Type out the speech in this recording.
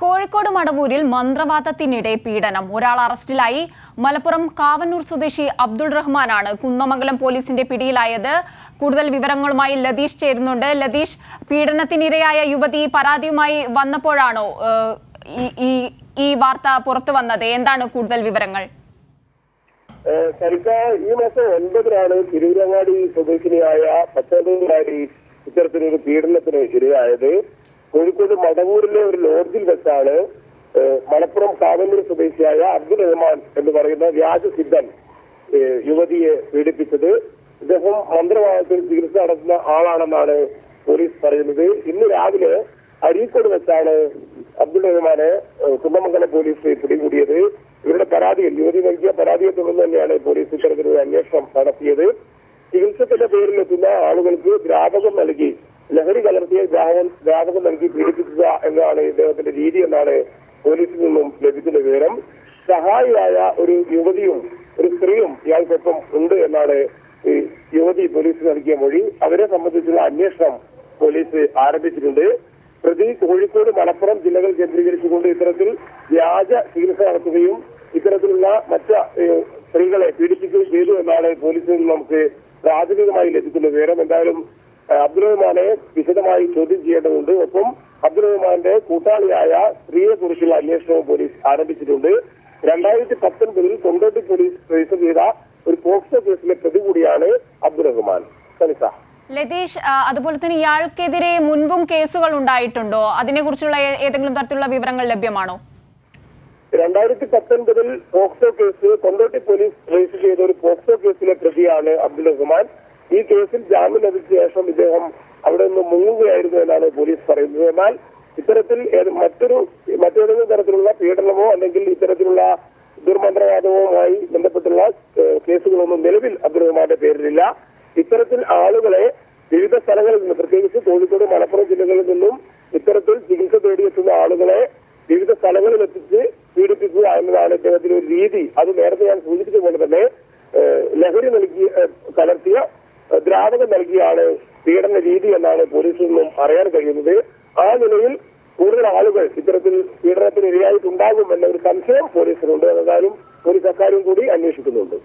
കോഴിക്കോട് മടവൂരിൽ മന്ത്രവാദത്തിനിടെ പീഡനം. ഒരാൾ അറസ്റ്റിലായി. മലപ്പുറം കാവന്നൂർ സ്വദേശി അബ്ദുൾ റഹ്മാനാണ് കുന്നമംഗലം പോലീസിന്റെ പിടിയിലായത്. കൂടുതൽ വിവരങ്ങളുമായി ലതീഷ് ചേരുന്നുണ്ട്. ലതീഷ്, പീഡനത്തിനിരയായ യുവതി പരാതിയുമായി വന്നപ്പോഴാണോ ഈ വാർത്ത പുറത്തു വന്നത്? എന്താണ് കൂടുതൽ വിവരങ്ങൾ? ഈ മാസം 9-നാണ് തിരൂരങ്ങാടി സ്വദേശിനിയായ 19-കാരി ഇത്തരത്തിലൊരു പീഡനത്തിന് ഇരയായത്. കോഴിക്കോട് മടവൂരിലെ ഒരു ലോഡ്ജിൽ വെച്ചാണ് മലപ്പുറം കാവന്നൂർ സ്വദേശിയായ അബ്ദുൾ റഹ്മാൻ എന്ന് പറയുന്ന വ്യാജസിദ്ധൻ യുവതിയെ പീഡിപ്പിച്ചത്. ഇദ്ദേഹം മന്ത്രവാദത്തിൽ ചികിത്സ നടത്തുന്ന ആളാണെന്നാണ് പോലീസ് പറയുന്നത്. ഇന്ന് രാവിലെ അരീക്കോട് വെച്ചാണ് അബ്ദുൾ റഹ്മാനെ കുന്നമംഗലം പോലീസ് പിടികൂടിയത്. ഇവരുടെ പരാതിയിൽ, യുവതി നൽകിയ പരാതിയെ തുടർന്ന് തന്നെയാണ് പോലീസ് ഇത്തരത്തിലൊരു അന്വേഷണം നടത്തിയത്. ചികിത്സത്തിന്റെ പേരിലെത്തുന്ന ആളുകൾക്ക് ദ്രാവകം നൽകി, ലഹരി കലർത്തിയ ദ്രാവകം നൽകി പീഡിപ്പിക്കുക എന്നതാണ് ഇദ്ദേഹത്തിന്റെ രീതി എന്നാണ് പോലീസിൽ നിന്നും ലഭിക്കുന്ന വിവരം. സഹായിയായ ഒരു യുവതിയും ഒരു സ്ത്രീയും ഇയാൾക്കൊപ്പം ഉണ്ട് എന്നാണ് ഈ യുവതി പോലീസിന് നൽകിയ മൊഴി. അവരെ സംബന്ധിച്ചുള്ള അന്വേഷണം പോലീസ് ആരംഭിച്ചിട്ടുണ്ട്. പ്രതി കോഴിക്കോട്, മലപ്പുറം ജില്ലകൾ കേന്ദ്രീകരിച്ചുകൊണ്ട് ഇത്തരത്തിൽ വ്യാജ ചികിത്സ നടത്തുകയും ഇത്തരത്തിലുള്ള മറ്റ് സ്ത്രീകളെ പീഡിപ്പിക്കുകയും ചെയ്തു എന്നാണ് പോലീസിൽ നിന്ന് നമുക്ക് പ്രാഥമികമായി ലഭിക്കുന്ന വിവരം. എന്തായാലും അബ്ദുൾ റഹ്മാനെ വിശദമായി ചോദ്യം ചെയ്യേണ്ടതുണ്ട്. ഒപ്പം അബ്ദുൾ റഹ്മാന്റെ കൂട്ടാളിയായ സ്ത്രീയെ കുറിച്ചുള്ള അന്വേഷണവും പോലീസ് ആരംഭിച്ചിട്ടുണ്ട്. 2019-ൽ കൊണ്ടോട്ടി പോലീസ് രജിസ്റ്റർ ചെയ്ത ഒരു പോക്സോ കേസിലെ പ്രതി കൂടിയാണ് അബ്ദുൾ റഹ്മാൻ. ലതീഷ്, അതുപോലെ തന്നെ ഇയാൾക്കെതിരെ മുൻപും കേസുകൾ ഉണ്ടായിട്ടുണ്ടോ? അതിനെക്കുറിച്ചുള്ള ഏതെങ്കിലും തരത്തിലുള്ള വിവരങ്ങൾ ലഭ്യമാണോ? 2019-ൽ POCSO case Kondotty police register ചെയ്ത ഒരു പോക്സോ കേസിലെ പ്രതിയാണ് അബ്ദുൾ റഹ്മാൻ. ഈ കേസിൽ ജാമ്യം ലഭിച്ച ശേഷം ഇദ്ദേഹം അവിടെ നിന്ന് മുങ്ങുകയായിരുന്നു എന്നാണ് പോലീസ് പറയുന്നത്. എന്നാൽ ഇത്തരത്തിൽ മറ്റേതെങ്കിലും തരത്തിലുള്ള പീഡനമോ അല്ലെങ്കിൽ ഇത്തരത്തിലുള്ള ദുർമന്ത്രവാദവുമായി ബന്ധപ്പെട്ടുള്ള കേസുകളൊന്നും നിലവിൽ അബ്ദുൾ റഹ്മാന്റെ പേരിലില്ല. ഇത്തരത്തിൽ ആളുകളെ വിവിധ സ്ഥലങ്ങളിൽ നിന്ന്, പ്രത്യേകിച്ച് കോഴിക്കോട്, മലപ്പുറം ജില്ലകളിൽ നിന്നും ഇത്തരത്തിൽ ചികിത്സ തേടിയെത്തുന്ന ആളുകളെ വിവിധ സ്ഥലങ്ങളിൽ എത്തിച്ച് പീഡിപ്പിക്കുക എന്നതാണ് ഇദ്ദേഹത്തിന്റെ ഒരു രീതി. അത് നേരത്തെ ഞാൻ സൂചിപ്പിച്ചതുപോലെ തന്നെ ലഹരി കലർത്തിയ ദ്രാവകം നൽകിയാണ് പീഡന രീതി എന്നാണ് പോലീസിൽ നിന്നും അറിയാൻ കഴിയുന്നത്. ആ നിലയിൽ കൂടുതൽ ആളുകൾ ഇത്തരത്തിൽ പീഡനത്തിന് ഇരയായിട്ടുണ്ടാകും എന്ന ഒരു സംശയം പോലീസിനുണ്ട്. എന്നാലും പോലീസ് അക്കാര്യം കൂടി അന്വേഷിക്കുന്നുണ്ട്.